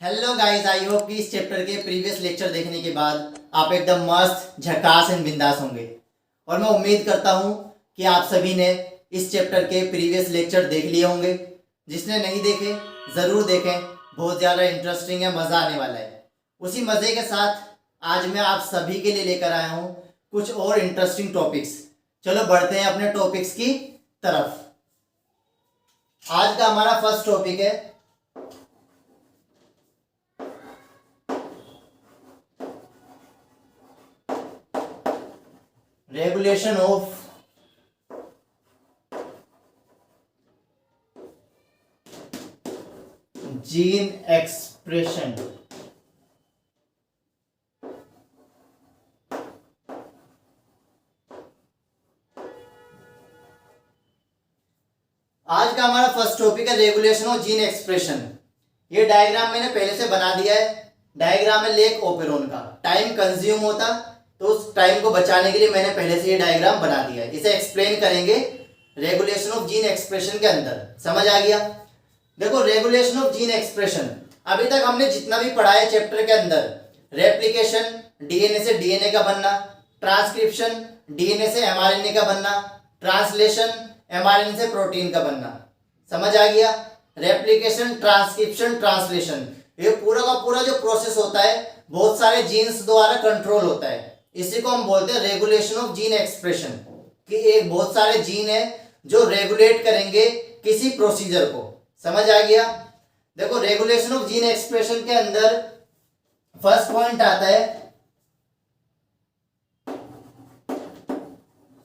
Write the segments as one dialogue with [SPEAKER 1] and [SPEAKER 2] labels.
[SPEAKER 1] Hello guys, I hope कि इस chapter के प्रीवियस लेक्चर देखने के बाद आप एकदम मस्त झकास एंड बिंदास होंगे। और मैं उम्मीद करता हूं कि आप सभी ने इस चैप्टर के प्रीवियस लेक्चर देख लिए होंगे। जिसने नहीं देखे ज़रूर देखें, बहुत ज़्यादा इंटरेस्टिंग है, मज़ा आने वाला है। उसी मज़े के साथ आज मैं आप सभी के लिए लेकर आया हूँ कुछ और इंटरेस्टिंग टॉपिक्स। चलो बढ़ते हैं अपने टॉपिक्स की तरफ। आज का हमारा फर्स्ट टॉपिक है रेगुलेशन ऑफ जीन एक्सप्रेशन। आज का हमारा फर्स्ट टॉपिक है रेगुलेशन ऑफ जीन एक्सप्रेशन। ये डायग्राम मैंने पहले से बना दिया है। डायग्राम है लेक ओपेरोन का। टाइम कंज्यूम होता तो उस टाइम को बचाने के लिए मैंने पहले से ये डायग्राम बना दिया है। इसे एक्सप्लेन करेंगे रेगुलेशन ऑफ जीन एक्सप्रेशन के अंदर। समझ आ गया? देखो, रेगुलेशन ऑफ जीन एक्सप्रेशन अभी तक हमने जितना भी पढ़ा है चैप्टर के अंदर, रेप्लिकेशन डीएनए से डीएनए का बनना, ट्रांसक्रिप्शन डीएनए से एमआरएनए का बनना, ट्रांसलेशन एमआरएनए से प्रोटीन का बनना। समझ आ गया? रेप्लिकेशन, ट्रांसक्रिप्शन, ट्रांसलेशन, ये पूरा का पूरा जो प्रोसेस होता है बहुत सारे जीन्स द्वारा कंट्रोल होता है। इसी को हम बोलते हैं रेगुलेशन ऑफ जीन एक्सप्रेशन, कि एक बहुत सारे जीन है जो रेगुलेट करेंगे किसी प्रोसीजर को। समझ आ गया? देखो, रेगुलेशन ऑफ जीन एक्सप्रेशन के अंदर फर्स्ट पॉइंट आता है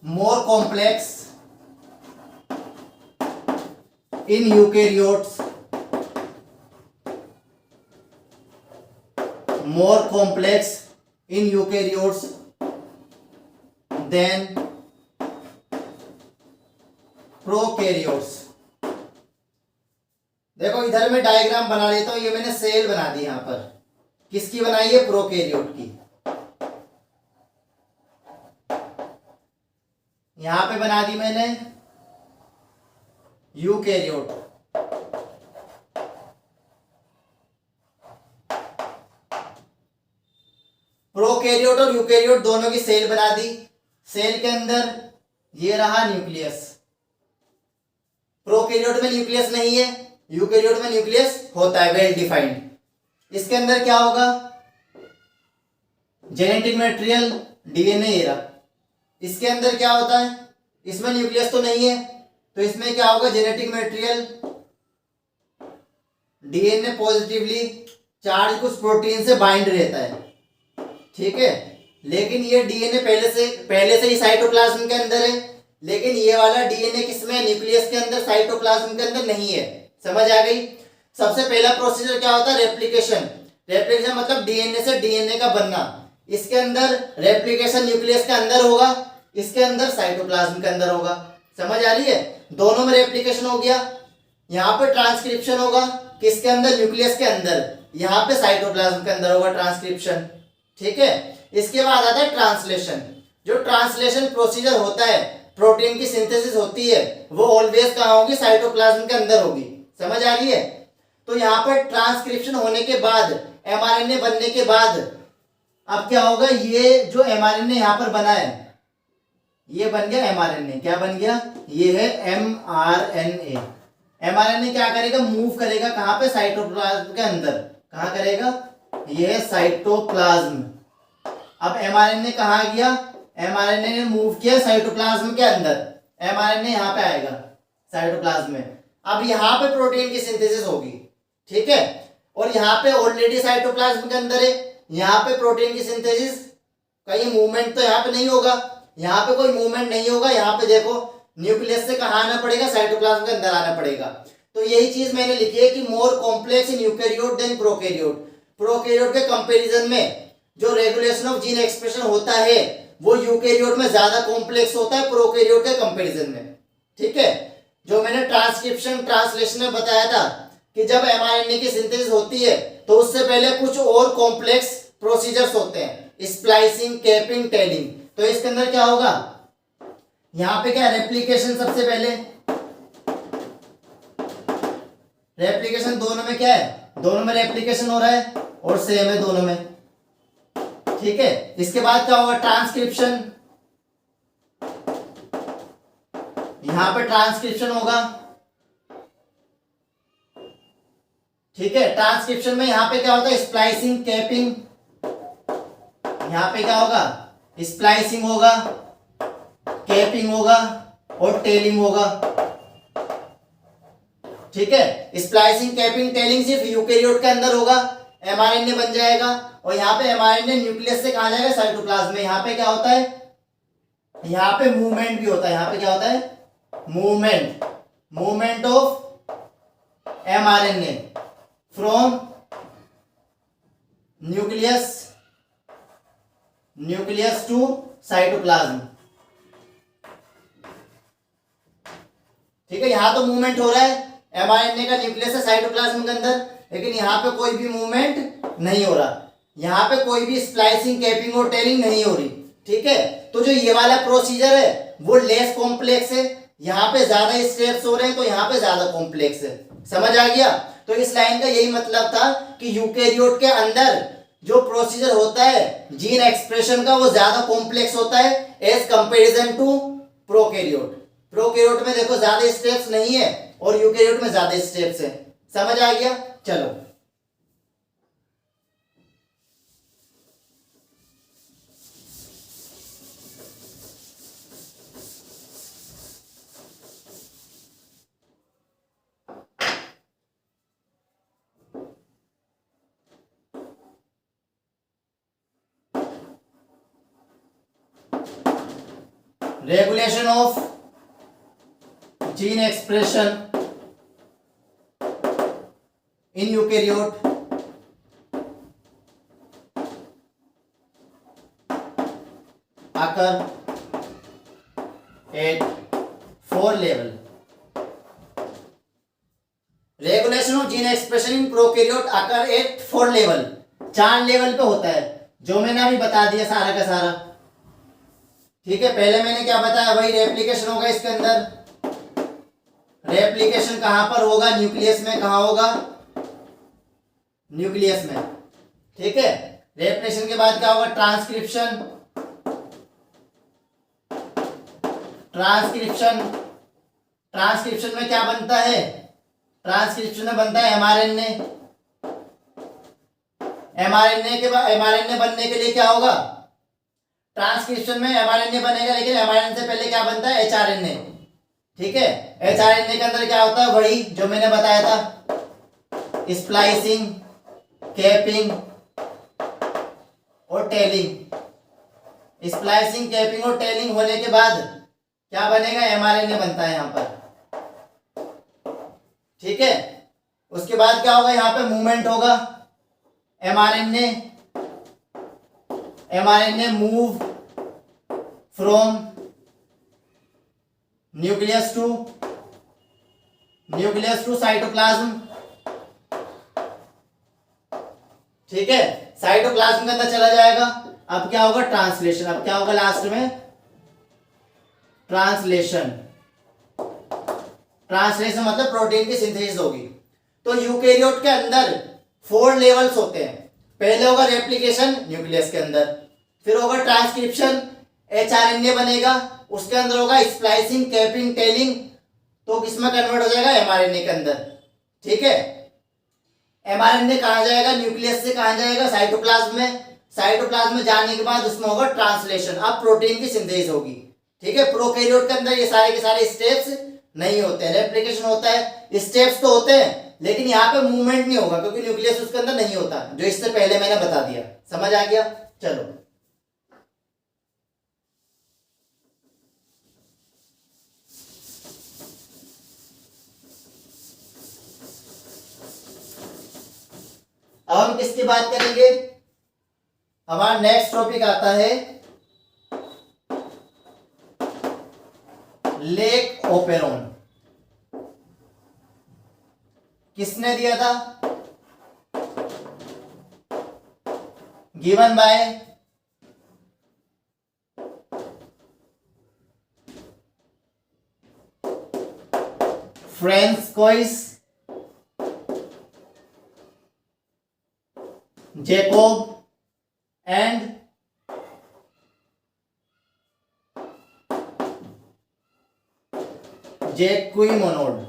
[SPEAKER 1] मोर complex in eukaryotes, more complex in eukaryotes than prokaryotes। देखो, इधर मैं डायग्राम बना लेता हूं। ये मैंने सेल बना दी यहां पर। किसकी बनाई है? प्रोकैरियोट की। यहां पे बना दी मैंने यूकैरियोट। प्रोकैरियोट और यूकैरियोट दोनों की सेल बना दी। सेल के अंदर ये रहा न्यूक्लियस। प्रोकैरियोट में न्यूक्लियस नहीं है, यूकैरियोट में न्यूक्लियस होता है, वेल डिफाइंड। इसके अंदर क्या होगा? जेनेटिक मटेरियल डीएनए ये रहा। इसके अंदर क्या होता है? इसमें न्यूक्लियस तो नहीं है, तो इसमें क्या होगा? Genetic material DNA positively charge कुछ प्रोटीन से बाइंड रहता है, ठीक है। लेकिन ये डीएनए पहले से ही साइटोप्लाज्म के अंदर है, लेकिन ये वाला डीएनए किसमें? न्यूक्लियस के अंदर, साइटोप्लाज्म के अंदर नहीं है। समझ आ गई? सबसे पहला प्रोसीजर क्या होता है? रेप्लिकेशन। रेप्लिकेशन मतलब डीएनए से डीएनए का बनना। इसके अंदर रेप्लिकेशन न्यूक्लियस के अंदर होगा, इसके अंदर साइटोप्लाज्म के अंदर होगा। समझ आ रही है? दोनों में रेप्लिकेशन हो गया। यहाँ पे ट्रांसक्रिप्शन होगा, किसके अंदर? न्यूक्लियस के अंदर। यहाँ पे साइटोप्लाज्म के अंदर होगा ट्रांसक्रिप्शन, ठीक है। इसके बाद आता है ट्रांसलेशन। जो ट्रांसलेशन प्रोसीजर होता है, प्रोटीन की सिंथेसिस होती है, वो ऑलवेज कहाँ होगी? साइटोप्लाज्म के अंदर होगी। समझ आ रही है? तो यहाँ पर ट्रांसक्रिप्शन होने के बाद, एमआरएनए बनने के बाद अब क्या होगा? ये जो एमआरएनए यहाँ पर बना है, ये बन गया एमआरएनए। क्या बन गया? ये है एमआरएनए। एमआरएनए क्या करेगा? मूव करेगा कहाँ पे? साइटोप्लाज्म के अंदर। कहाँ करेगा? ये है साइटोप्लाज्म। अब एमआरएनए कहाँ गया? एमआरएनए ने मूव किया साइटोप्लाज्म के अंदर। एमआरएनए यहाँ पे आएगा साइटोप्लाज्म में। अब यहाँ पे प्रोटीन की सिंथेसिस होगी, ठीक है। और यहाँ पे ऑलरेडी साइटोप्लाज्म के अंदर है, यहाँ पे प्रोटीन की सिंथेसिस, कहीं मूवमेंट तो यहाँ पे नहीं होगा। यहाँ पे कोई मूवमेंट नहीं होगा। यहाँ पे देखो, न्यूक्लियस से कहाँ आना पड़ेगा? साइटोप्लाज्म के अंदर आना पड़ेगा। तो यही चीज मैंने लिखी है कि more complex in eukaryote than prokaryote. Prokaryote के कंपैरिजन में जो रेगुलेशन ऑफ जीन एक्सप्रेशन होता है वो यूकैरियोट में ज्यादा कॉम्प्लेक्स होता है प्रोकैरियोट के कंपैरिजन में, ठीक है। जो मैंने ट्रांसक्रिप्शन, ट्रांसलेशन में बताया था कि जब एमआरएनए की सिंथेसिस होती है तो उससे पहले कुछ और कॉम्प्लेक्स प्रोसीजर्स होते हैं, स्प्लाइसिंग, कैपिंग, टेलिंग। तो इसके अंदर क्या होगा? यहाँ पे क्या? रेप्लिकेशन सबसे पहले। रेप्लिकेशन दोनों में क्या है? दोनों में रेप्लिकेशन हो रहा है और सेम है दोनों में। ठीक है, इसके बाद क्या होगा, ट्रांसक्रिप्शन। यहां पे ट्रांसक्रिप्शन होगा। ठीक है, ट्रांसक्रिप्शन में यहां पे क्या होता है, स्प्लाइसिंग, कैपिंग। यहां पे क्या होगा, स्प्लाइसिंग होगा, कैपिंग होगा और टेलिंग होगा। ठीक है, स्प्लाइसिंग, कैपिंग, टेलिंग सिर्फ यूकेरियोट के अंदर होगा, एमआरएनए बन जाएगा। और यहाँ पे एमआरएनए न्यूक्लियस से कहा जाएगा साइटोप्लाज्म में। यहाँ पे क्या होता है, यहाँ पे मूवमेंट भी होता है। यहाँ पे क्या होता है, movement of mRNA from nucleus to cytoplasm. ठीक है, यहां तो मूवमेंट हो रहा है एमआरएनए का न्यूक्लियस से साइटोप्लाज्म के अंदर, लेकिन यहां पे कोई भी मूवमेंट नहीं हो रहा। यहां पे कोई भी स्प्लाइसिंग, कैपिंग और टेलिंग नहीं हो रही। ठीक है, तो जो ये वाला प्रोसीजर है वो लेस कॉम्प्लेक्स है। यहाँ पे ज्यादा स्टेप्स हो रहे हैं तो यहाँ पे ज्यादा कॉम्प्लेक्स है। समझ आ गया? तो इस लाइन का यही मतलब था कि यूकेरियोट के अंदर जो प्रोसीजर होता है जीन एक्सप्रेशन का वो ज्यादा कॉम्प्लेक्स होता है as comparison to prokaryote. Prokaryote में देखो ज्यादा स्टेप्स नहीं है और यूकेरियोट में ज्यादा स्टेप्स है। समझ आ गया? चलो, regulation of gene expression in eukaryote occur at 4 level. Regulation of gene expression in prokaryote occur at 4 level. 4 level पे होता है, जो मैंने अभी बता दिया सारा का सारा। ठीक है, पहले मैंने क्या बताया, वही रेप्लिकेशन होगा इसके अंदर। रेप्लिकेशन कहां पर होगा, न्यूक्लियस में। कहां होगा, न्यूक्लियस में। ठीक है, रेप्लिकेशन के बाद क्या होगा, ट्रांसक्रिप्शन। ट्रांसक्रिप्शन में क्या बनता है, ट्रांसक्रिप्शन में बनता है एमआरएनए। एमआरएनए बनने के लिए क्या होगा, ट्रांसक्रिप्शन में एमआरएनए बनेगा, लेकिन एमआरएनए से पहले क्या बनता है, एचआरएनए। ठीक है, एचआरएनए के अंदर क्या होता है, वही जो मैंने बताया था, स्प्लाइसिंग, कैपिंग और टेलिंग। स्प्लाइसिंग, कैपिंग और टेलिंग होने के बाद क्या बनेगा, एमआरएनए बनता है यहां पर। ठीक है, उसके बाद क्या होगा, यहां पे मूवमेंट होगा। MRNA move from nucleus to cytoplasm. ठीक है, साइटोप्लाज्म के अंदर चला जाएगा। अब क्या होगा, ट्रांसलेशन। अब क्या होगा लास्ट में, ट्रांसलेशन मतलब प्रोटीन की सिंथेसिस होगी। तो यूकेरियोट के अंदर 4 लेवल्स होते हैं। पहले होगा रेप्लिकेशन न्यूक्लियस के अंदर, फिर होगा ट्रांसक्रिप्शन, एचआरएनए बनेगा, उसके अंदर होगा स्प्लाइसिंग, कैपिंग, टेलिंग, तो किसमें कन्वर्ट हो जाएगा, एमआरएनए के अंदर। ठीक है, एमआरएनए कहां जाएगा, न्यूक्लियस से कहां जाएगा, साइटोप्लाज्म में। साइटोप्लाज्म में जाने के बाद उसमें होगा ट्रांसलेशन, अब प्रोटीन की सिंथेसिस होगी। ठीक है, प्रोकैरियोट के अंदर ये सारे के सारे स्टेप्स नहीं होते हैं। रेप्लिकेशन होता है, स्टेप्स तो होते हैं, लेकिन यहाँ पे मूवमेंट नहीं होगा क्योंकि न्यूक्लियस उसके अंदर नहीं होता, जो इससे पहले मैंने बता दिया। समझ आ गया? चलो, अब हम किसकी बात करेंगे, हमारा नेक्स्ट टॉपिक आता है लेक ओपेरोन। किसने दिया था, given by Francois Jacob and Jacques Monod.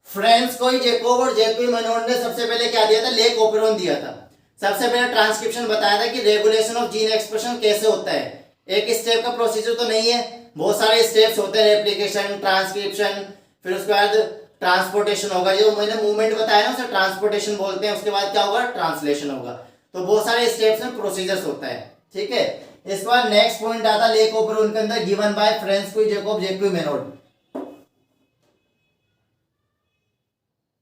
[SPEAKER 1] Francois Jacob और जैक्विमोनोड ने सबसे पहले क्या दिया था? लेक ओपेरॉन दिया था। सबसे पहले ट्रांसक्रिप्शन बताया था कि रेगुलेशन ऑफ जीन एक्सप्रेशन कैसे होता है। एक स्टेप का प्रोसीजर तो नहीं है, बहुत सारे स्टेप्स होते हैं, रेप्लिकेशन, ट्रांसक्रिप्शन, फिर उसके बाद ट्रांसपोर्टेशन होगा, जो मैंने मूवमेंट बताया ना उसे ट्रांसपोर्टेशन बोलते हैं। उसके बाद क्या होगा? ट्रांसलेशन होगा। तो बहुत सारे स्टेप्स में प्रोसीजर्स होता है, ठीक है। इसके बाद नेक्स्ट पॉइंट आता लेक ओपेरॉन के अंदर, गिवन बाय फ्रांस कोई जैकोब जैक्विमोनोड,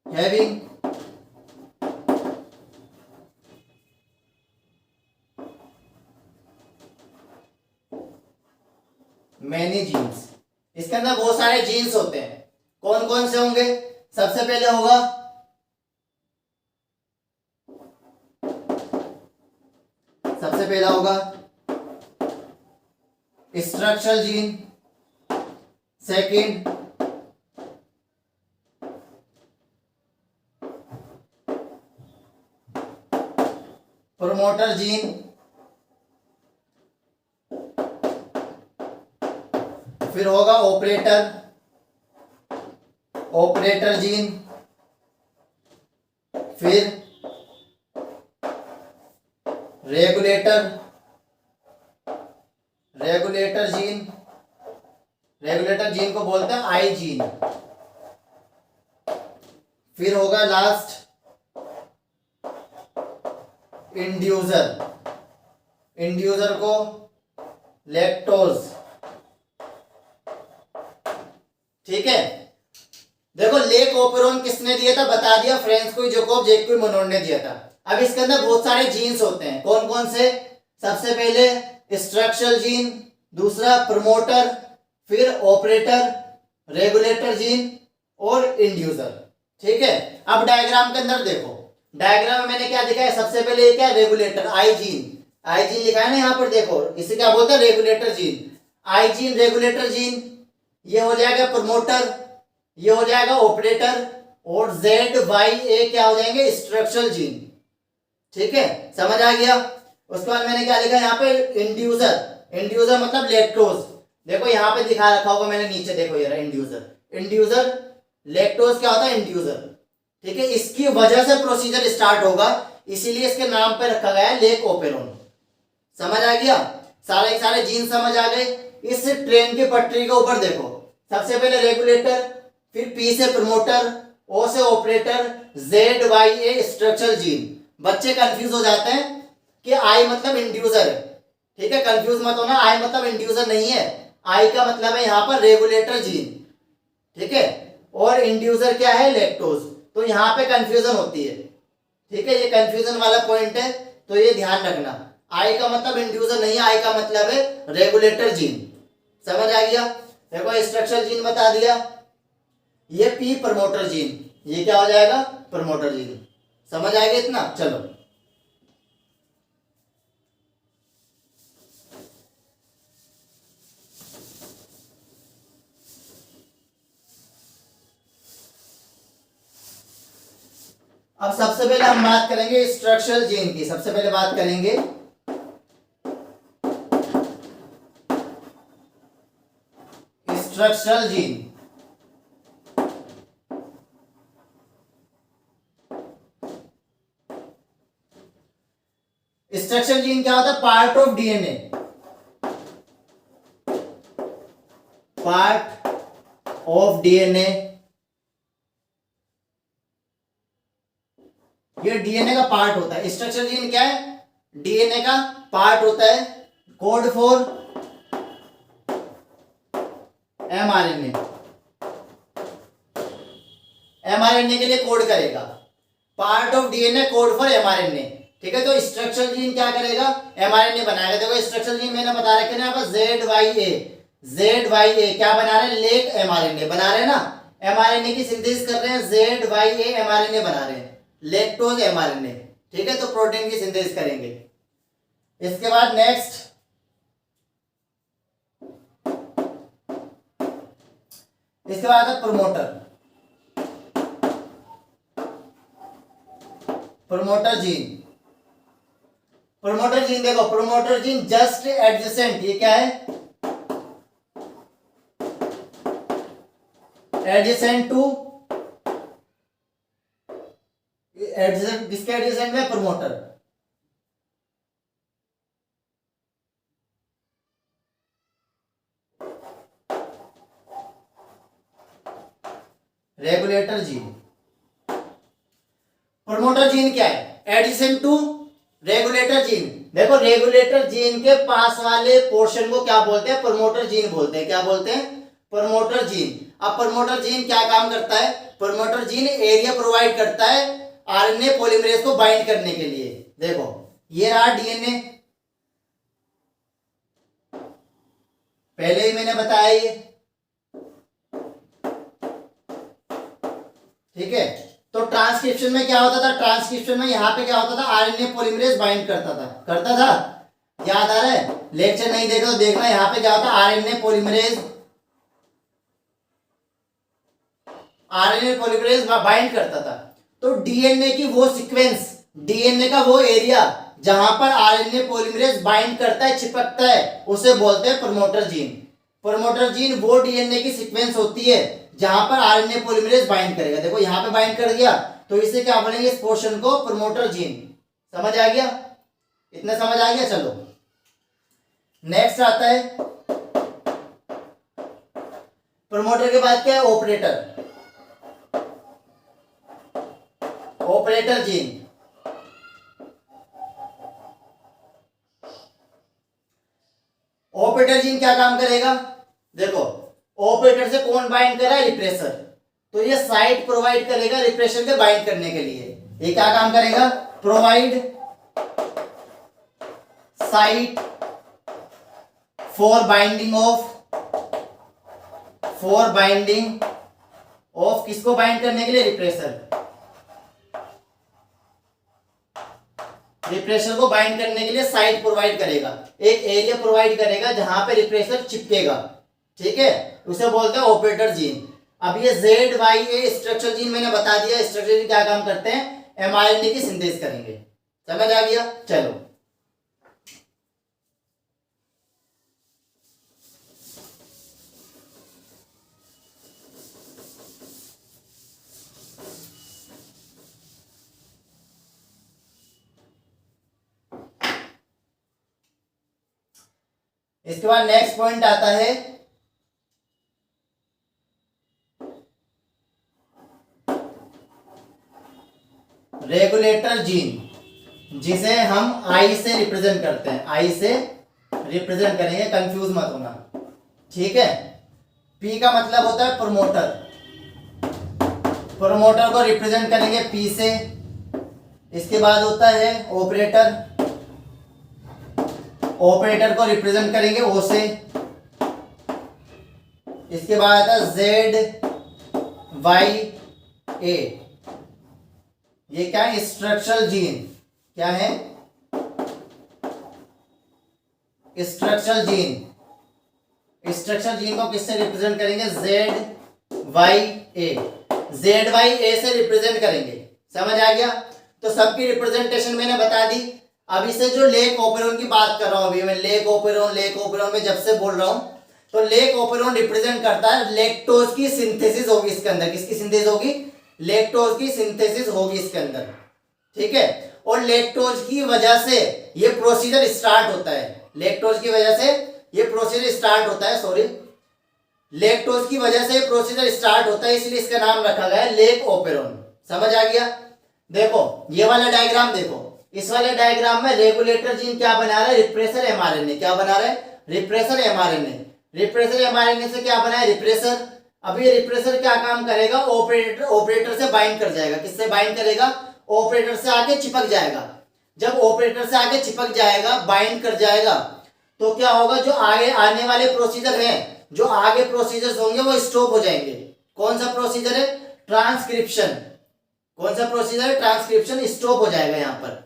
[SPEAKER 1] हैविंग मैनी जीन्स। इसके अंदर बहुत सारे जीन्स होते हैं। कौन कौन से होंगे? सबसे पहले होगा सबसे पहला होगा structural gene, second promoter gene, फिर होगा ऑपरेटर जीन, फिर रेगुलेटर जीन को बोलते हैं आई जीन, फिर होगा लास्ट इंड्यूसर को लैक्टोज, ठीक है। देखो लेक ओपेरॉन किसने दिया था? बता दिया, फ्रांस कोई जैकोब जैक्विमोनोड ने दिया था। अब इसके अंदर बहुत सारे जीन्स होते हैं। कौन कौन से? सबसे पहले स्ट्रक्चरल जीन, दूसरा प्रमोटर, फिर ऑपरेटर, रेगुलेटर जीन और इंड्यूसर, ठीक है। अब डायग्राम के अंदर देखो, डायग्राम में मैंने क्या दिखाया? सबसे पहले क्या? रेगुलेटर आई जीन लिखा है ना यहाँ पर, देखो इसे क्या बोलते हैं? रेगुलेटर जीन, आई जीन, रेगुलेटर जीन। ये हो जाएगा प्रमोटर, ये हो जाएगा ऑपरेटर, और ZYA क्या हो जाएंगे? स्ट्रक्चरल जीन, ठीक है। समझ आ गया? उसके बाद मैंने क्या लिखा यहाँ पे? इंड्यूसर मतलब लैक्टोज। देखो यहाँ पे दिखा रखा होगा मैंने नीचे, देखो ये रहा इंड्यूसर। लैक्टोज क्या होता है? इंड्यूसर, ठीक है। इसकी वजह से प्रोसीजर स्टार्ट होगा, इसीलिए इसके नाम पे रखा गया है लेक ओपेरॉन। समझ आ गया? सारे जीन समझ आ गए। इस ट्रेन की पटरी के ऊपर देखो, सबसे पहले रेगुलेटर, फिर P से प्रमोटर, O से ऑपरेटर, ZYA स्ट्रक्चरल जीन। बच्चे कंफ्यूज हो जाते हैं कि I मतलब इंड्यूसर है, ठीक है। कंफ्यूज मत होना, I मतलब इंड्यूसर नहीं है, I का मतलब है यहाँ पर रेगुलेटर जीन, ठीक है। और इंड्यूसर क्या है? लैक्टोज। तो यहाँ पे कंफ्यूजन होती है, ठीक है। ये कंफ्यूजन वाला पॉइंट है, तो ये ध्यान रखना। I का मतलब इंड्यूसर नहीं है, I का मतलब है रेगुलेटर जीन। समझ आ गया? देखो स्ट्रक्चरल जीन बता दिया, ये P प्रमोटर जीन, ये क्या हो जाएगा? Promoter gene. समझ आ गया इतना? चलो अब सबसे पहले हम बात करेंगे स्ट्रक्चरल जीन की। सबसे पहले बात करेंगे स्ट्रक्चरल जीन। स्ट्रक्चरल जीन क्या होता है? पार्ट ऑफ डीएनए, ये डीएनए का पार्ट होता है। स्ट्रक्चरल जीन क्या है? डीएनए का पार्ट होता है, कोड फॉर एमआरएनए, एमआरएनए के लिए कोड करेगा। Part of DNA, code for mRNA, ठीक है। तो स्ट्रक्चरल जीन क्या करेगा? एमआरएनए बनाएगा। देखो स्ट्रक्चरल जीन मैंने बता रखे ना यहाँ पर, ZYA क्या बना रहे हैं? लेक एमआरएनए बना रहे हैं ना, एमआरएनए की सिंथेसिस कर रहे हैं, ZYA एमआरएनए बना रहे हैं, लैक्टोज एमआरएनए, ठीक है। तो प्रोटीन की सिंथेसिस करेंगे। इसके बाद नेक्स्ट इसके बाद है प्रमोटर जीन। प्रमोटर जीन देखो, प्रमोटर जीन जस्ट एडजेसेंट, ये क्या है, एडजेसेंट टू, एडजेसेंट, किसके एडजेसेंट में, promoter. Regulator gene, promoter gene क्या है, एडिशन टू रेगुलेटर जीन। देखो रेगुलेटर जीन के पास वाले पोर्शन को क्या बोलते हैं, प्रमोटर जीन बोलते हैं। क्या बोलते हैं, प्रमोटर जीन। अब प्रमोटर जीन क्या काम करता है, प्रमोटर जीन एरिया प्रोवाइड करता है आरएनए पॉलीमरेज को बाइंड करने के लिए। देखो ये रहा डीएनए, पहले ही मैंने बताया ये, ठीक है। तो ट्रांसक्रिप्शन में क्या होता था, ट्रांसक्रिप्शन में यहाँ पे क्या होता था, आरएनए पॉलीमरेज बाइंड करता था, याद आ रहा है, लेक्चर नहीं देखा तो देखना, यहाँ पे क्या होता है, आरएनए पॉलीमरेज बाइंड करता था। तो डीएनए की वो सीक्वेंस, डीएनए का वो एरिया जहां पर आरएनए पॉलीमरेज बाइंड करता है, चिपकता है, उसे बोलते हैं प्रमोटर जीन। प्रमोटर जीन वो डीएनए की सीक्वेंस होती है जहां पर आरएनए पॉलीमरेज बाइंड करेगा। देखो यहां पे बाइंड कर दिया, तो इसे क्या बोलेंगे, इस पोर्शन को प्रमोटर जीन। समझ आ गया, इतना समझ आ गया। चलो नेक्स्ट आता है प्रमोटर के बाद क्या है, operator, operator gene. Operator gene क्या काम करेगा, देखो ऑपरेटर से कौन बाइंड कर रहा है, रिप्रेसर, तो ये साइट प्रोवाइड करेगा रिप्रेशन के बाइंड करने के लिए। ये क्या काम करेगा, provide site for binding of किसको बाइंड करने के लिए, रिप्रेसर, रिप्रेसर को बाइंड करने के लिए साइट प्रोवाइड करेगा, एक एरिया प्रोवाइड करेगा जहां पे रिप्रेसर चिपकेगा, ठीक है, उसे बोलते हैं ऑपरेटर जीन। अब ये ZYA स्ट्रक्चर जीन मैंने बता दिया, स्ट्रक्चर जीन क्या काम करते हैं, एमआरएनए की सिंथेसिस करेंगे। समझ आ गया। चलो इसके बाद नेक्स्ट पॉइंट आता है रेगुलेटर जीन, जिसे हम आई से रिप्रेजेंट करते हैं, आई से रिप्रेजेंट करेंगे, कंफ्यूज मत होना, ठीक है। पी का मतलब होता है प्रमोटर, प्रमोटर को रिप्रेजेंट करेंगे पी से। इसके बाद होता है ऑपरेटर, ऑपरेटर को रिप्रेजेंट करेंगे ओ से। इसके बाद आता है ZYA, ये क्या है, स्ट्रक्चरल जीन। क्या है, स्ट्रक्चरल जीन। स्ट्रक्चरल जीन को किससे रिप्रेजेंट करेंगे, ZYA, ZYA से रिप्रेजेंट करेंगे। समझ आ गया। तो सबकी रिप्रेजेंटेशन मैंने बता दी। अभी से जो लेक ओपेरॉन की बात कर रहा हूं, अभी मैं लेक ओपेरॉन में जब से बोल रहा हूं, तो लेक ओपेरॉन रिप्रेजेंट करता है लैक्टोज की सिंथेसिस होगी इसके अंदर। किसकी सिंथेसिस होगी, लैक्टोज की सिंथेसिस होगी इसके अंदर, ठीक है। और लैक्टोज की वजह से ये प्रोसीजर स्टार्ट होता है, लैक्टोज की वजह से ये प्रोसीजर स्टार्ट होता है, सॉरी, लैक्टोज की वजह से प्रोसीजर स्टार्ट होता है, इसलिए इसका नाम रखा गया है लेक ओपेरॉन। समझ आ गया। देखो ये वाला डायग्राम देखो, इस वाले डायग्राम में रेगुलेटर जीन क्या बना रहा है, रिप्रेसर एमआरएनए। क्या बना रहा है, रिप्रेसर एमआरएनए। रिप्रेसर एमआरएनए से क्या बना है, रिप्रेसर। अब ये रिप्रेसर क्या काम करेगा, ऑपरेटर से बाइंड कर जाएगा। किससे बाइंड करेगा, ऑपरेटर से आके चिपक जाएगा। जब ऑपरेटर से आके चिपक जाएगा, बाइंड कर जाएगा, तो क्या होगा, जो आगे आने वाले प्रोसीजर हैं, जो आगे प्रोसीजर्स होंगे वो स्टॉप हो जाएंगे। कौन सा प्रोसीजर है, ट्रांसक्रिप्शन। कौन सा प्रोसीजर है, ट्रांसक्रिप्शन स्टॉप हो जाएगा। यहां पर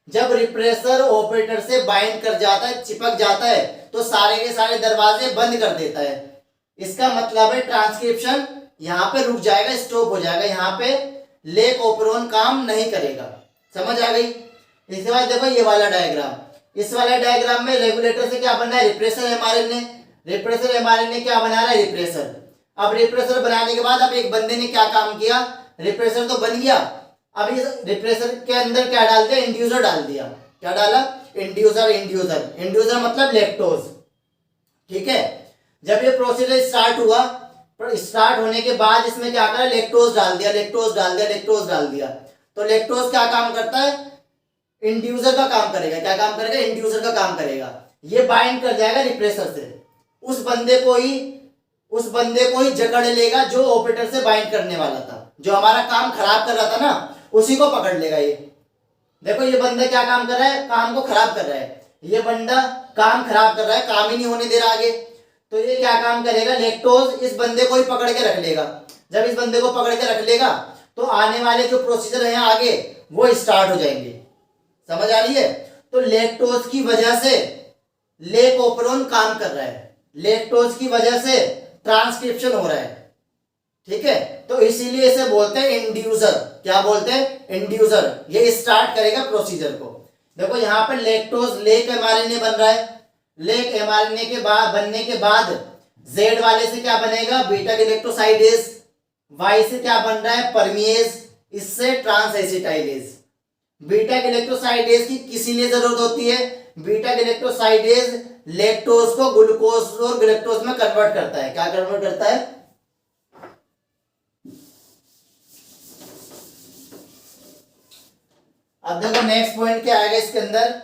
[SPEAKER 1] जब रिप्रेसर ऑपरेटर से बाइंड कर जाता है, चिपक जाता है, तो सारे के सारे दरवाजे बंद कर देता है। इसका मतलब है ट्रांसक्रिप्शन यहां पे रुक जाएगा, स्टॉप हो जाएगा। यहां पे लेक ओपेरॉन काम नहीं करेगा। समझ आ गई। इसके बाद देखो ये वाला डायग्राम, इस वाला डायग्राम में रेगुलेटर से क्या बन रहा है, रिप्रेसर एमआरएनए, रिप्रेसर एमआरएनए क्या बना रहा है, रिप्रेसर। अब रिप्रेसर बनाने के बाद अब एक बंदे ने क्या काम किया, रिप्रेसर तो बन गया, अब इस रिप्रेसर के अंदर क्या डाल दिया, इंड्यूसर डाल दिया। क्या डाला, इंड्यूसर। इंड्यूसर इंड्यूसर मतलब लैक्टोज। ठीक है, जब ये प्रोसीजर स्टार्ट हुआ, स्टार्ट होने के बाद इसमें क्या करा, लैक्टोज डाल दिया, लैक्टोज डाल दिया, लैक्टोज डाल दिया। तो लैक्टोज क्या काम करता है, इंड्यूसर का काम करेगा। क्या काम करेगा, इंड्यूसर का काम करेगा। ये बाइंड कर जाएगा रिप्रेसर से, उस बंदे को ही जकड़ लेगा जो ऑपरेटर से बाइंड करने वाला था, जो हमारा काम खराब कर रहा था ना, उसी को पकड़ लेगा। ये देखो ये बंदा क्या काम कर रहा है, काम को खराब कर रहा है। ये बंदा काम खराब कर रहा है, काम ही नहीं होने दे रहा आगे। तो ये क्या काम करेगा, लैक्टोज इस बंदे को ही पकड़ के रख लेगा। जब इस बंदे को पकड़ के रख लेगा तो आने वाले जो प्रोसीजर है आगे वो स्टार्ट हो जाएंगे। समझ आ रही है। तो लैक्टोज की वजह से लेकोपरोन काम कर रहा है, लैक्टोज की वजह से ट्रांसक्रिप्शन हो रहा है। ठीक है, तो इसीलिए इसे बोलते हैं इंड्यूसर। क्या बोलते हैं, इंड्यूसर। ये स्टार्ट करेगा प्रोसीजर को। देखो यहाँ पर लैक्टोज लेक एमआरएनए बन रहा है, लेक एमआरएनए के बाद बनने के बाद जेड वाले से क्या बनेगा, बीटा गैलेक्टोसाइडेज। वाई से क्या बन रहा है, परमिएज, इससे ट्रांस एसिटाइलेज। बीटा गैलेक्टोसाइडेज की किसी लिए जरूरत होती है, बीटा गैलेक्टोसाइडेज लैक्टोज को ग्लूकोज और गैलेक्टोज में कन्वर्ट करता है। क्या कन्वर्ट करता है, अब देखो नेक्स्ट पॉइंट क्या आएगा इसके अंदर,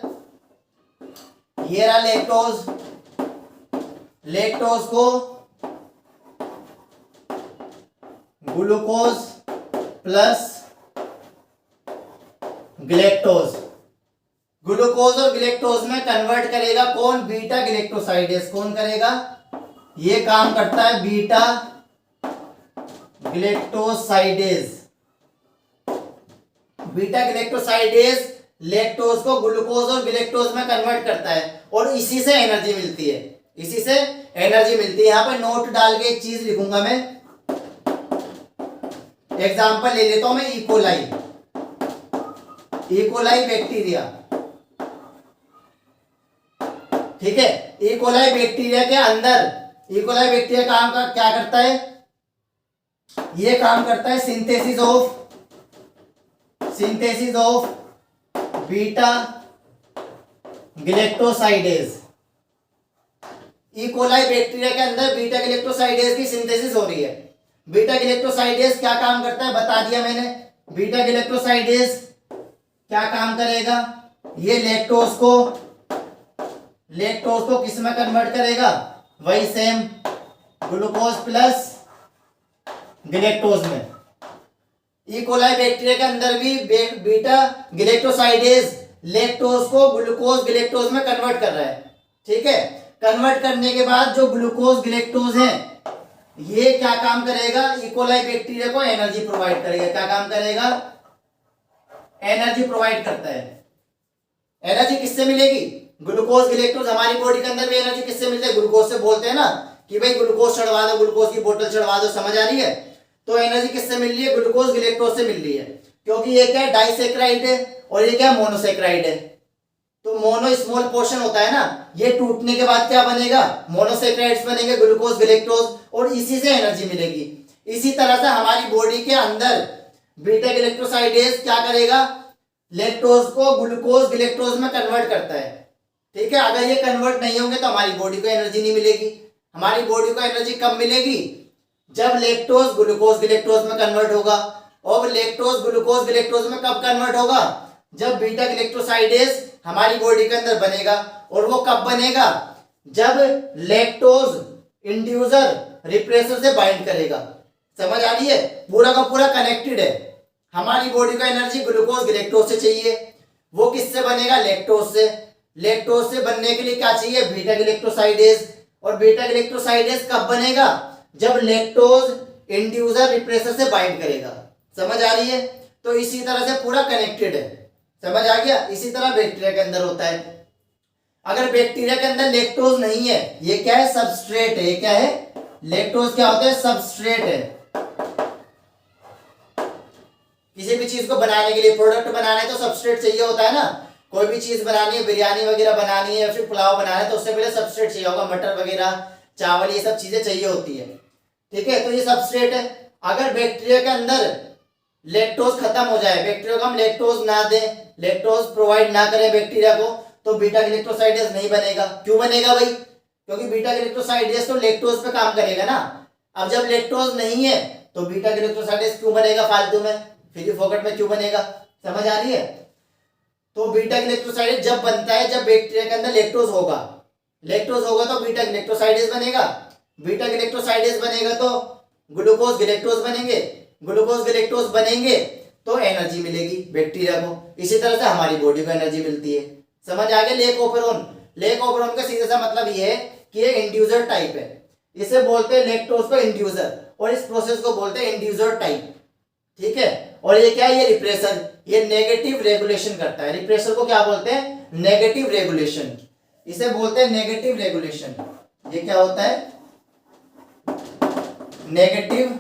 [SPEAKER 1] ये रहा लैक्टोज। लैक्टोज को ग्लूकोज प्लस ग्लैक्टोज, ग्लूकोज और ग्लैक्टोज में कन्वर्ट करेगा कौन, बीटा गैलेक्टोसाइडेज। कौन करेगा, ये काम करता है beta galactosidase. Beta galactosidase lactose को ग्लूकोज और गैलेक्टोज में कन्वर्ट करता है और इसी से एनर्जी मिलती है, इसी से एनर्जी मिलती है। यहां पर नोट डाल के एक चीज लिखूंगा मैं, एग्जांपल ले लेता हूं मैं, इकोलाई। इकोलाई बैक्टीरिया, ठीक है। इकोलाई बैक्टीरिया के अंदर, इकोलाई बैक्टीरिया काम का क्या करता है, ये काम करता है synthesis of beta galactosidase. E coli bacteria के अंदर बीटा गैलेक्टोसाइडेज की सिंथेसिस हो रही है। बीटा गैलेक्टोसाइडेज क्या काम करता है बता दिया मैंने। बीटा गैलेक्टोसाइडेज क्या काम करेगा, ये लैक्टोज को किस में कन्वर्ट करेगा, वही सेम ग्लूकोज प्लस गैलेक्टोज में। इकोलाई बैक्टीरिया के अंदर भी बीटा गैलेक्टोसाइडेज लैक्टोज को ग्लूकोज गैलेक्टोज में कन्वर्ट कर रहा है। ठीक है, कन्वर्ट करने के बाद जो ग्लूकोज गैलेक्टोज है ये क्या काम करेगा, इकोलाई बैक्टीरिया को एनर्जी प्रोवाइड करेगा। क्या काम करेगा, एनर्जी प्रोवाइड करता है। एनर्जी किससे मिलेगी, ग्लूकोज गैलेक्टोज। हमारी बॉडी के अंदर भी एनर्जी किससे मिलती है, ग्लूकोज से। बोलते हैं ना कि भाई ग्लूकोज चढ़वा दो, ग्लूकोज की बोतल चढ़वा दो। समझ आ रही है। तो एनर्जी किससे मिल रही है, ग्लूकोज गैलेक्टोज से मिल रही है, क्योंकि ये क्या है, डाइसेक्राइड है और ये क्या मोनोसेक्राइड है। तो मोनो स्मॉल पोर्शन होता है ना, ये टूटने के बाद क्या बनेगा, मोनोसेक्राइड्स बनेंगे, ग्लूकोज गैलेक्टोज, और इसी से एनर्जी मिलेगी। इसी तरह से हमारी बॉडी के अंदर बीटा गैलेक्टोसाइडेज क्या करेगा, लैक्टोज को ग्लूकोज गैलेक्टोज में कन्वर्ट करता है। ठीक है, अगर ये कन्वर्ट नहीं होंगे तो हमारी बॉडी को एनर्जी नहीं मिलेगी। हमारी बॉडी को एनर्जी कब मिलेगी, जब लैक्टोज ग्लूकोज गैलेक्टोज में कन्वर्ट होगा। और लैक्टोज ग्लूकोज गैलेक्टोज में कब कन्वर्ट होगा, जब बीटा गैलेक्टोसाइडेज हमारी बॉडी के अंदर बनेगा। और वो कब बनेगा, जब लैक्टोज इंड्यूसर रिप्रेसर से बाइंड करेगा। समझ आ रही है, पूरा का पूरा कनेक्टेड है। हमारी बॉडी को एनर्जी ग्लूकोज गैलेक्टोज से चाहिए, वो किससे बनेगा, लैक्टोज से। लैक्टोज से बनने के लिए क्या चाहिए, बीटा गैलेक्टोसाइडेज। और बीटा गैलेक्टोसाइडेज कब बनेगा, जब लैक्टोज इंड्यूसर रिप्रेसर से बाइंड करेगा। समझ आ रही है। तो इसी तरह से पूरा कनेक्टेड है। समझ आ गया। इसी तरह बैक्टीरिया के अंदर होता है। अगर बैक्टीरिया के अंदर लैक्टोज नहीं है, ये क्या है, सबस्ट्रेट है। ये क्या है, लैक्टोज क्या होता है, सबस्ट्रेट है। किसी भी चीज को बनाने के लिए, प्रोडक्ट बनाना है तो सबस्ट्रेट चाहिए होता है ना। कोई भी चीज बनानी है, बिरयानी वगैरह बनानी है या फिर पुलाव बनाना है, तो उससे पहले सबस्ट्रेट चाहिए होगा, मटर वगैरह, चावल, ये सब चीजें चाहिए होती है। ठीक है, तो ये सबस्ट्रेट है। अगर बैक्टीरिया के अंदर लैक्टोज खत्म हो जाए, बैक्टीरिया को हम लैक्टोज ना दें, लैक्टोज प्रोवाइड ना करें बैक्टीरिया को, तो बीटा गैलेक्टोसाइडेज नहीं बनेगा। क्यों बनेगा भाई? क्योंकि बीटा गैलेक्टोसाइडेज तो लैक्टोज पे काम करेगा ना। अब जब लैक्टोज नहीं है तो बीटा गैलेक्टोसाइडेज क्यों बनेगा फालतू में, फ्री फोकट में क्यों बनेगा? समझ आ रही है? तो बीटा गैलेक्टोसाइडेज जब बनता है जब बैक्टीरिया के अंदर लैक्टोज होगा, लैक्टोज होगा तो बीटा गैलेक्टोसाइडेज बनेगा, बीटा गैलेक्टोसाइडेज बनेगा तो ग्लूकोज गैलेक्टोज बनेंगे, ग्लूकोज गैलेक्टोज बनेंगे तो एनर्जी मिलेगी बैक्टीरिया को। इसी तरह से हमारी बॉडी को एनर्जी मिलती है। समझ आ गया? लेक ओपेरोन, लेक ओपेरोन का सीधा सा मतलब ये है कि ये इंड्यूसर टाइप है, इसे बोलते हैं लैक्टोज को इंड्यूसर, और इस प्रोसेस को बोलते हैं इंड्यूसर टाइप। ठीक है, और ये क्या है? ये रिप्रेसर, ये नेगेटिव रेगुलेशन करता है। रिप्रेसर को क्या बोलते हैं? नेगेटिव रेगुलेशन, इसे बोलते हैं नेगेटिव रेगुलेशन। ये क्या होता है? नेगेटिव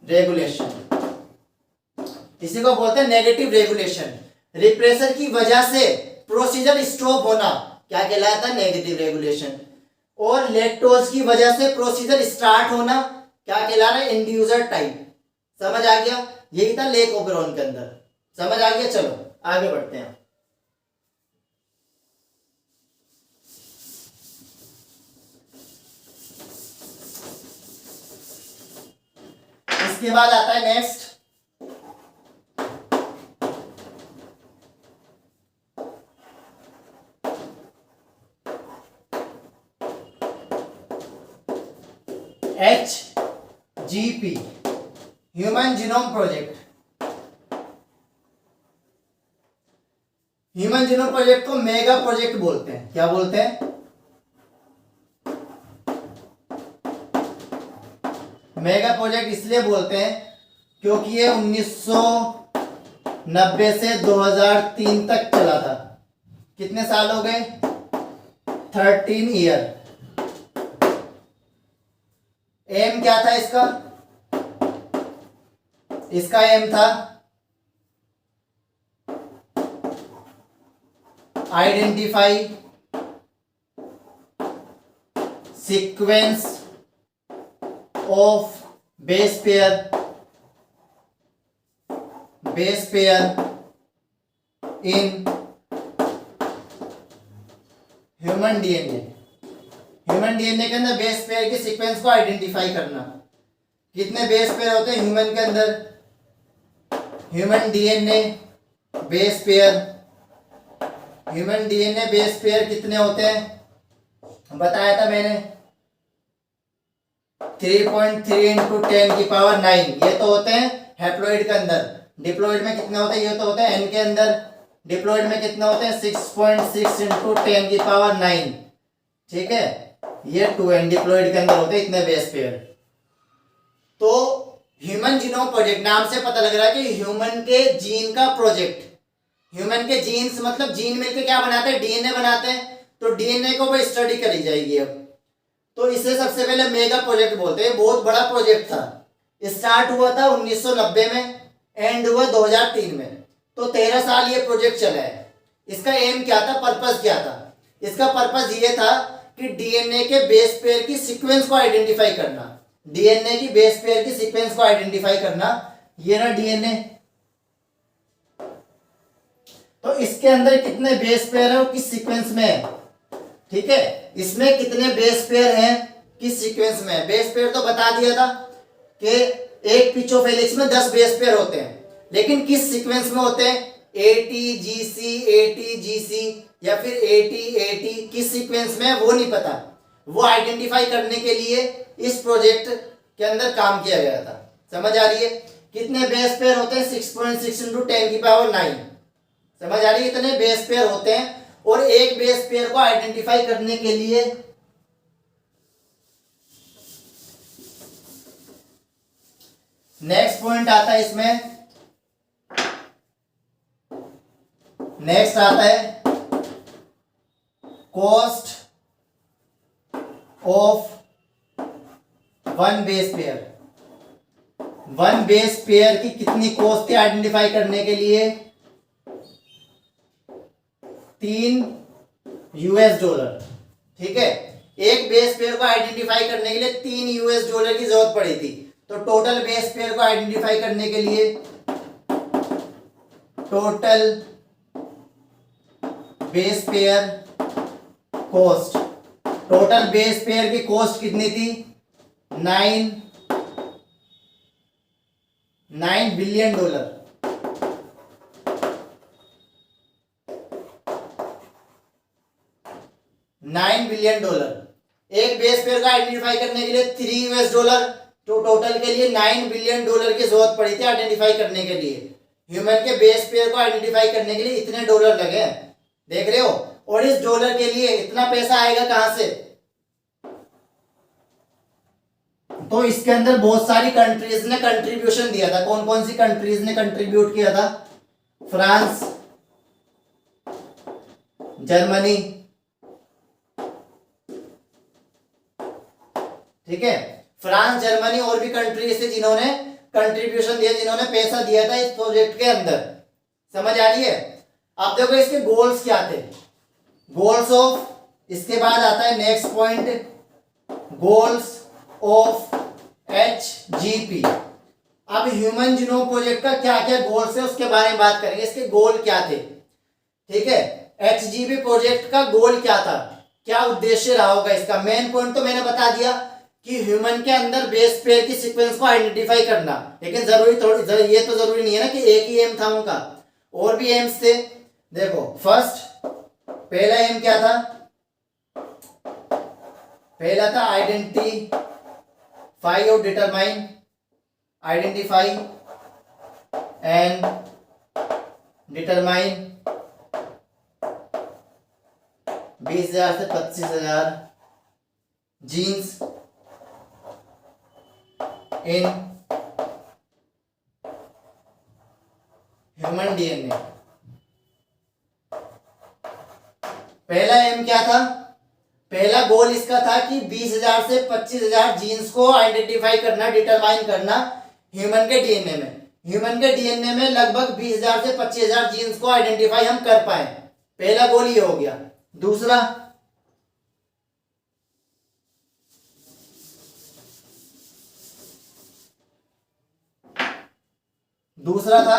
[SPEAKER 1] रेगुलेशन, इसी को बोलते हैं नेगेटिव रेगुलेशन। रिप्रेसर की वजह से प्रोसीजर स्टॉप होना क्या कहलाता है? Negative regulation. और लैक्टोज की वजह से प्रोसीजर स्टार्ट होना क्या कहला रहा है? Inducer type. समझ आ गया? यही था लेक ओपेरोन के अंदर। समझ आ गया? चलो आगे बढ़ते हैं। इसके बाद आता है next HGP, human genome project. Human genome project को मेगा प्रोजेक्ट बोलते हैं। क्या बोलते हैं? मेगा प्रोजेक्ट इसलिए बोलते हैं क्योंकि ये 1990 से 2003 तक चला था। कितने साल हो गए? 13 ईयर। एम क्या था इसका? इसका एम था identify sequence of base pair in human DNA. Human DNA के अंदर बेस पेयर के सीक्वेंस को आइडेंटिफाई करना। कितने बेस पेयर होते हैं ह्यूमन के अंदर? Human DNA base pair, human DNA base pair कितने होते हैं? बताया था मैंने 3.3 इंटू 10 की पावर 9। ये तो होते हैं हैप्लॉइड के अंदर। डिप्लॉइड में कितने होते हैं? ये तो होते हैं एन के अंदर। डिप्लॉइड में कितने होते हैं? 6.6 इंटू 10 की पावर 9। ठीक है, ये 2n डिप्लॉइड के अंदर होते हैं इतने बेस पेयर। तो ह्यूमन जीनोम प्रोजेक्ट नाम से पता लग रहा है कि ह्यूमन के जीन का प्रोजेक्ट। ह्यूमन के जीन्स मतलब जीन मिलकर क्या बनाते हैं? डीएनए बनाते हैं। तो डीएनए को भी स्टडी करी जाएगी अब। तो इसे सबसे पहले मेगा प्रोजेक्ट बोलते हैं। बहुत बड़ा प्रोजेक्ट था। स्टार्ट हुआ था 1990 में, एंड हुआ 2003 में। तो 13 साल ये प्रोजेक्ट चला है। इसका एम क्या था? पर्पस क्या था? इसका पर्पस ये था कि डीएनए के बेस पेयर की सीक्वेंस को आइडेंटिफाई करना। डीएनए की बेस पेयर की सीक्वेंस को आइडेंटिफाई करना। ये ना डीएनए, तो इसके अंदर कितने बेस पेयर है और किस सीक्वेंस में है? ठीक है, इसमें कितने बेस पेयर हैं, किस सीक्वेंस में है? बेस पेयर तो बता दिया था कि एक पिचोफेलिक्स में 10 बेस पेयर होते हैं, लेकिन किस सीक्वेंस में होते हैं? ATGC, ATGC या फिर AT किस सीक्वेंस में है वो नहीं पता। वो आइडेंटिफाई करने के लिए इस प्रोजेक्ट के अंदर काम किया गया था। समझ आ रही है? कितने बेस पेयर होते हैं? 6.6 इंटू 10 की पावर 9। समझ आ रही है? इतने बेस पेयर होते हैं। और एक बेस पेयर को आइडेंटिफाई करने के लिए नेक्स्ट पॉइंट आता है इसमें, नेक्स्ट आता है cost of one base pair. One base pair की कितनी कॉस्ट थी आइडेंटिफाई करने के लिए? 3 यूएस डॉलर। ठीक है, एक बेस पेयर को आइडेंटिफाई करने के लिए 3 यूएस डॉलर की जरूरत पड़ी थी। तो टोटल बेस पेयर को आइडेंटिफाई करने के लिए total base pair cost, total base pair की कॉस्ट कितनी थी? 9 बिलियन डॉलर। 9 billion dollar. एक बेस पेयर को आइडेंटिफाई करने के लिए 3 यूएस डॉलर, तो टोटल के लिए 9 बिलियन डॉलर की जरूरत पड़ी थी आइडेंटिफाई करने के लिए। ह्यूमन के बेस पेयर को आइडेंटिफाई करने के लिए इतने डॉलर लगे, देख रहे हो। और इस डॉलर के लिए इतना पैसा आएगा कहां से? तो इसके अंदर बहुत सारी कंट्रीज ने कंट्रीब्यूशन दिया था। कौन कौन सी कंट्रीज ने कंट्रीब्यूट किया था? फ्रांस, जर्मनी, ठीक है, फ्रांस, जर्मनी और भी कंट्रीज थे जिन्होंने कंट्रीब्यूशन दिया, जिन्होंने पैसा दिया था इस प्रोजेक्ट के अंदर। समझ आ रही है? आप देखो इसके गोल्स क्या थे, गोल्स ऑफ, इसके बाद आता है next point, goals of HGP। अब ह्यूमन जीनोम प्रोजेक्ट का क्या क्या गोल्स है उसके बारे में बात करेंगे, इसके गोल क्या थे। ठीक है, HGP प्रोजेक्ट का गोल क्या था, क्या उद्देश्य रहा होगा इसका? मेन पॉइंट तो मैंने बता दिया कि ह्यूमन के अंदर बेस पेयर की सीक्वेंस को आइडेंटिफाई करना, लेकिन ये तो जरूरी नहीं है ना कि एक ही एम था उनका, और भी एम्स थे। देखो फर्स्ट, पहला एम क्या था? पहला था आइडेंटिफाई और डिटरमाइन, आइडेंटिफाई एंड डिटरमाइन 20,000 से 25,000 जीन्स इन ह्यूमन डीएनए। पहला एम क्या था? पहला गोल इसका था कि 20,000 से 25,000 जीन्स को आइडेंटिफाई करना, डिटरमाइन करना ह्यूमन के डीएनए में। ह्यूमन के डीएनए में लगभग 20,000 से 25,000 जीन्स को आइडेंटिफाई हम कर पाए, पहला गोल ये हो गया। दूसरा, था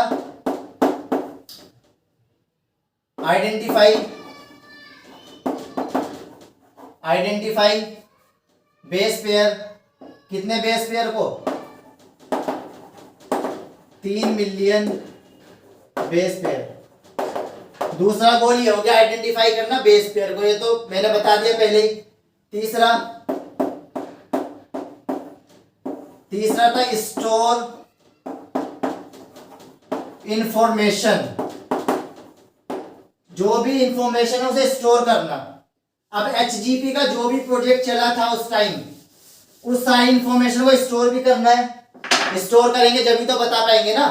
[SPEAKER 1] आइडेंटिफाई बेस पेयर। कितने बेस पेयर को? 3 मिलियन बेस पेयर। दूसरा गोल ये हो गया आइडेंटिफाई करना बेस पेयर को, ये तो मैंने बता दिया पहले ही। तीसरा था स्टोर इंफॉर्मेशन, जो भी इंफॉर्मेशन है उसे स्टोर करना। अब HGP का जो भी प्रोजेक्ट चला था उस टाइम, उस सारी इंफॉर्मेशन को स्टोर भी करना है। स्टोर करेंगे जब भी तो बता पाएंगे ना,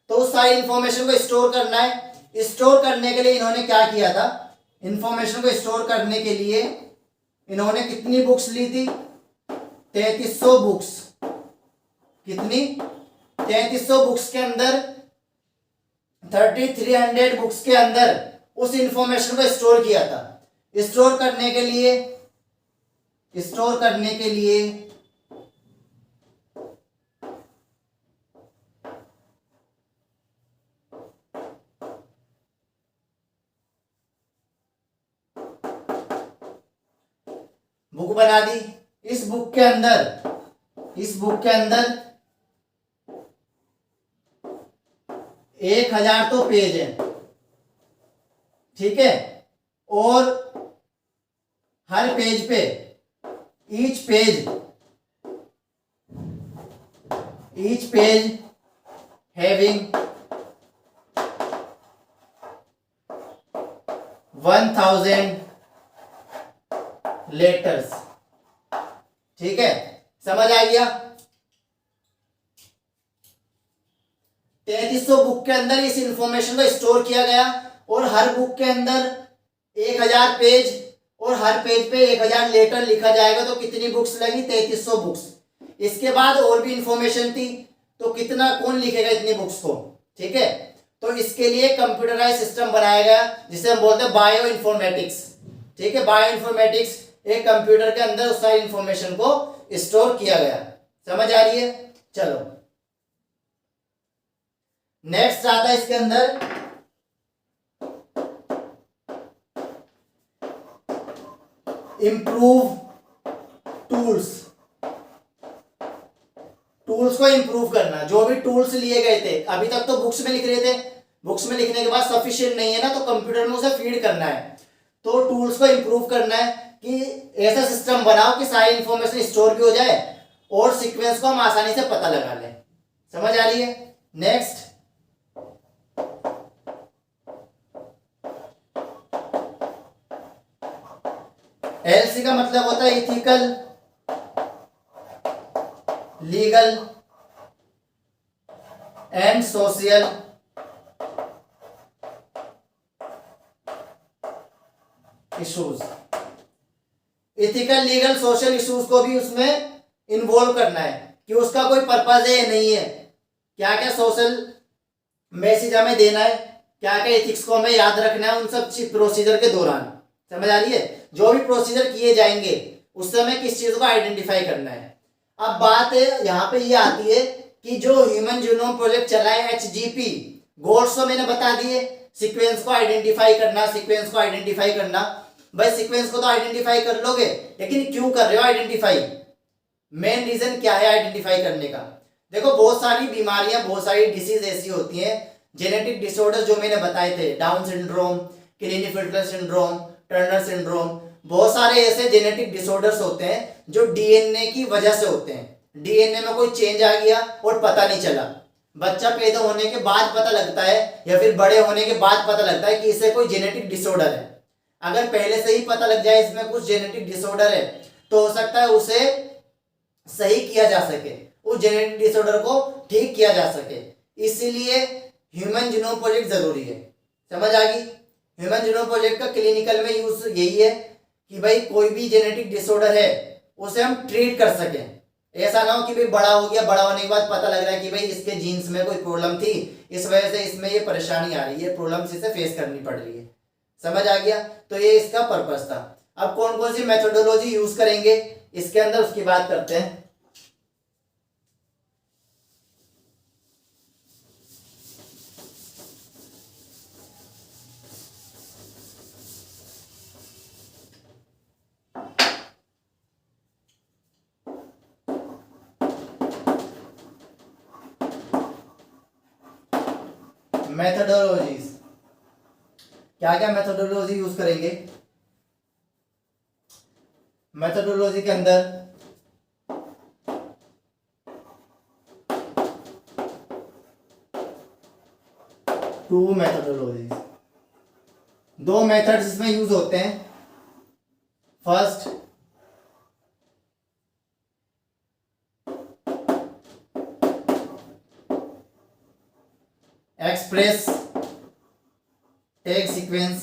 [SPEAKER 1] तो उस सारी इंफॉर्मेशन को स्टोर करना है। स्टोर करने के लिए इन्होंने क्या किया था? इंफॉर्मेशन को स्टोर करने के लिए इन्होंने कितनी बुक्स ली थी? 3300 बुक्स। कितनी? 3300 बुक्स के अंदर, 3300 बुक्स के अंदर उस इंफॉर्मेशन को स्टोर किया था। स्टोर करने के लिए बुक बना दी। इस बुक के अंदर 1000 तो पेज है, ठीक है, और हर पेज पे ईच पेज हैविंग 1000 लेटर्स। ठीक है, समझ आ गया? 3300 बुक के अंदर इस इंफॉर्मेशन को स्टोर किया गया, और हर बुक के अंदर 1000 पेज, और हर पेज पे 1000 लेटर लिखा जाएगा। तो कितनी बुक्स लगी? 3300 बुक्स। इसके बाद और भी इंफॉर्मेशन थी, तो कितना, कौन लिखेगा इतनी बुक्स को? ठीक है, तो इसके लिए कंप्यूटराइज सिस्टम बनाया गया जिसे हम बोलते हैं बायो इन्फॉर्मेटिक्स। ठीक है, बायो इन्फॉर्मेटिक्स एक कंप्यूटर के अंदर उस सारी इंफॉर्मेशन को स्टोर किया गया। समझ आ रही है? चलो नेक्स्ट आता है इसके अंदर इम्प्रूव टूल्स। टूल्स को इंप्रूव करना, जो भी टूल्स लिए गए थे अभी तक तो बुक्स में लिख रहे थे, बुक्स में लिखने के बाद सफिशिएंट नहीं है ना, तो कंप्यूटर में उसे फीड करना है। तो टूल्स को इंप्रूव करना है कि ऐसा सिस्टम बनाओ कि सारी इंफॉर्मेशन स्टोर भी हो जाए और सीक्वेंस को हम आसानी से पता लगा लें। समझ आ रही है? नेक्स्ट एलसी का मतलब होता है ethical, legal and social issues. Ethical, legal, social issues को भी उसमें इन्वॉल्व करना है कि उसका कोई पर्पज है या नहीं है, क्या क्या सोशल मैसेज हमें देना है, क्या क्या एथिक्स को हमें याद रखना है उन सब प्रोसीजर के दौरान। समझ आ रही है? जो भी प्रोसीजर किए जाएंगे उससे हमें किस चीज को आइडेंटिफाई करना है। अब बात यहाँ पे ये आती है कि जो ह्यूमन जीनोम प्रोजेक्ट चला है एचजीपी, गोल्स तो मैंने बता दिए, सीक्वेंस को आइडेंटिफाई करना, सीक्वेंस को आइडेंटिफाई करना। भाई सीक्वेंस को तो आइडेंटिफाई कर लोगे, लेकिन क्यों कर रहे हो आइडेंटिफाई? मेन रीजन क्या है आइडेंटिफाई करने का? देखो बहुत सारी बीमारियां, बहुत सारी डिसीज ऐसी होती हैं, जेनेटिक डिसऑर्डर जो मैंने बताए थे, Down syndrome, Klinefelter syndrome, Turner syndrome, बहुत सारे ऐसे जेनेटिक डिसऑर्डर्स होते हैं जो डीएनए की वजह से होते हैं। डीएनए में कोई चेंज आ गया और पता नहीं चला, बच्चा पैदा होने के बाद पता लगता है या फिर बड़े होने के बाद पता लगता है कि इसे कोई जेनेटिक डिसऑर्डर है। अगर पहले से ही पता लग जाए इसमें कुछ जेनेटिक डिसऑर्डर है तो हो सकता है उसे सही किया जा सके, उस जेनेटिक डिसऑर्डर को ठीक किया जा सके। इसीलिए ह्यूमन जीनोम प्रोजेक्ट जरूरी है। समझ आ गई? ह्यूमन जीनोम प्रोजेक्ट का क्लिनिकल में यूज यही है कि भाई कोई भी जेनेटिक डिसऑर्डर है उसे हम ट्रीट कर सकें। ऐसा ना हो कि भाई बड़ा हो गया, बड़ा होने के बाद पता लग रहा है कि भाई इसके जीन्स में कोई प्रॉब्लम थी, इस वजह से इसमें ये परेशानी आ रही है, प्रॉब्लम्स इसे फेस करनी पड़ रही है। समझ आ गया? तो ये इसका पर्पस था। अब कौन कौन सी मेथोडोलॉजी यूज करेंगे इसके अंदर उसकी बात करते हैं। मेथोडोलॉजीज, क्या क्या मेथोडोलॉजी यूज करेंगे? मेथोडोलॉजी के अंदर टू मेथोडोलॉजीज, दो मेथड्स इसमें यूज होते हैं। फर्स्ट एक्सप्रेस टैग सीक्वेंस,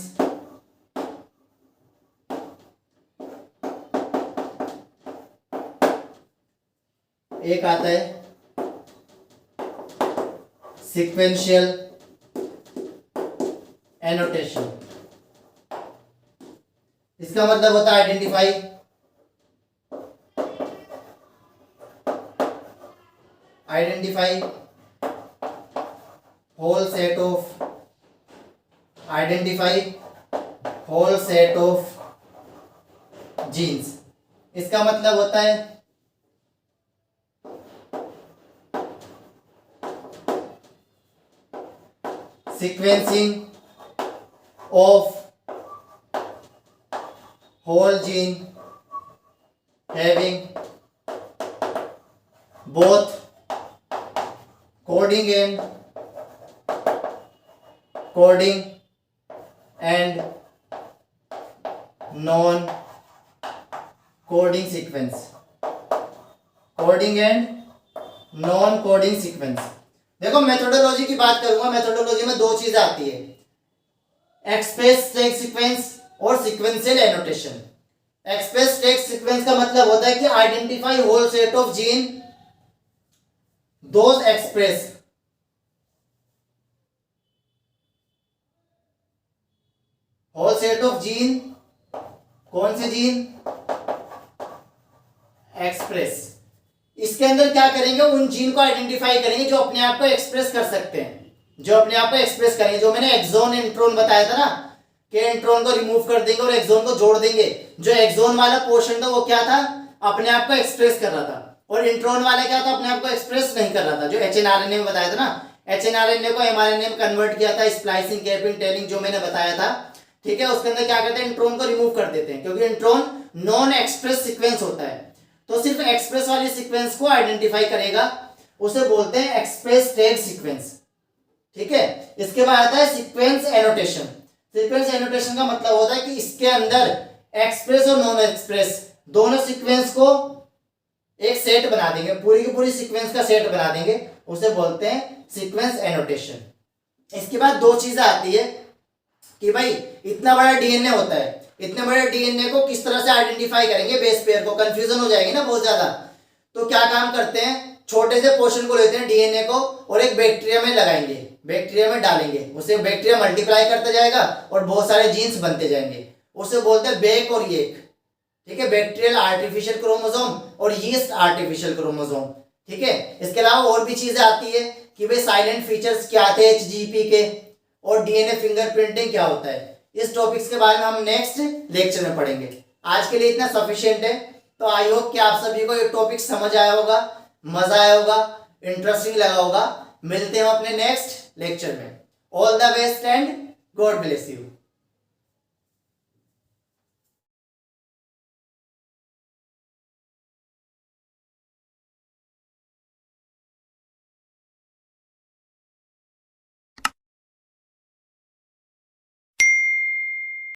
[SPEAKER 1] एक आता है सीक्वेंशियल एनोटेशन। इसका मतलब होता है identify whole set of genes। इसका मतलब होता है sequencing of whole gene having both coding and non coding sequence, coding and non coding sequence. देखो मेथोडोलॉजी की बात करूंगा, मेथोडोलॉजी में दो चीज आती है, एक्सप्रेस टैग सीक्वेंस और sequential annotation. Express tag sequence का मतलब होता है कि identify whole set of gene, those express whole set of gene, कौन से जीन, एक्सप्रेस। इसके अंदर क्या करेंगे, उन जीन को आइडेंटिफाई करेंगे जो अपने आप को एक्सप्रेस कर सकते हैं, जो अपने आप को एक्सप्रेस करेंगे। जो मैंने एक्सोन इंट्रोन बताया था ना, कि इंट्रोन को रिमूव कर देंगे और एक्सोन को जोड़ देंगे। जो एक्सोन वाला पोर्शन था वो क्या था, अपने आप को एक्सप्रेस कर रहा था, और इंट्रोन वाला क्या था, अपने आप को एक्सप्रेस नहीं कर रहा था। जो एचएनआरएनए में बताया था ना, एचएनआरएनए को एमआरएनए में कन्वर्ट किया था, स्प्लाइसिंग, कैपिंग, टेलिंग, जो मैंने बताया था, ठीक है। उसके अंदर क्या करते हैं, इंट्रोन को रिमूव कर देते हैं, क्योंकि इंट्रोन नॉन एक्सप्रेस सीक्वेंस होता है। तो सिर्फ एक्सप्रेस वाली सीक्वेंस को आइडेंटिफाई करेगा, उसे बोलते हैं एक्सप्रेस टैग सीक्वेंस, ठीक है। इसके बाद आता है सीक्वेंस एनोटेशन। सीक्वेंस एनोटेशन का मतलब होता है कि इसके अंदर एक्सप्रेस और नॉन एक्सप्रेस दोनों सीक्वेंस को एक सेट बना देंगे, पूरी की पूरी सीक्वेंस का सेट बना देंगे, उसे बोलते हैं सीक्वेंस एनोटेशन। इसके बाद दो चीजें आती है कि भाई इतना बड़ा डीएनए होता है, इतने बड़े डीएनए को किस तरह से आइडेंटिफाई करेंगे, बेस पेयर को, कंफ्यूजन हो जाएगी ना बहुत ज्यादा। तो क्या काम करते हैं, छोटे से पोर्शन को लेते हैं डीएनए को और एक बैक्टीरिया में लगाएंगे, बैक्टीरिया में डालेंगे, उसे बैक्टीरिया मल्टीप्लाई करता जाएगा और बहुत सारे जीन्स बनते जाएंगे, उसे बोलते हैं बैक और येक, ठीक है। बैक्टीरियल आर्टिफिशियल क्रोमोसोम और यीस्ट आर्टिफिशियल क्रोमोसोम, ठीक है। इसके अलावा और भी चीजें आती है कि भाई साइलेंट फीचर्स क्या आते हैं एचजीपी के, और डीएनए फिंगरप्रिंटिंग क्या होता है। इस टॉपिक्स के बारे में हम नेक्स्ट लेक्चर में पढ़ेंगे। आज के लिए इतना सफिशिएंट है। तो आई होप कि आप सभी को ये टॉपिक समझ आया होगा, मजा आया होगा, इंटरेस्टिंग लगा होगा। मिलते हैं अपने नेक्स्ट लेक्चर में। All the best and God bless you.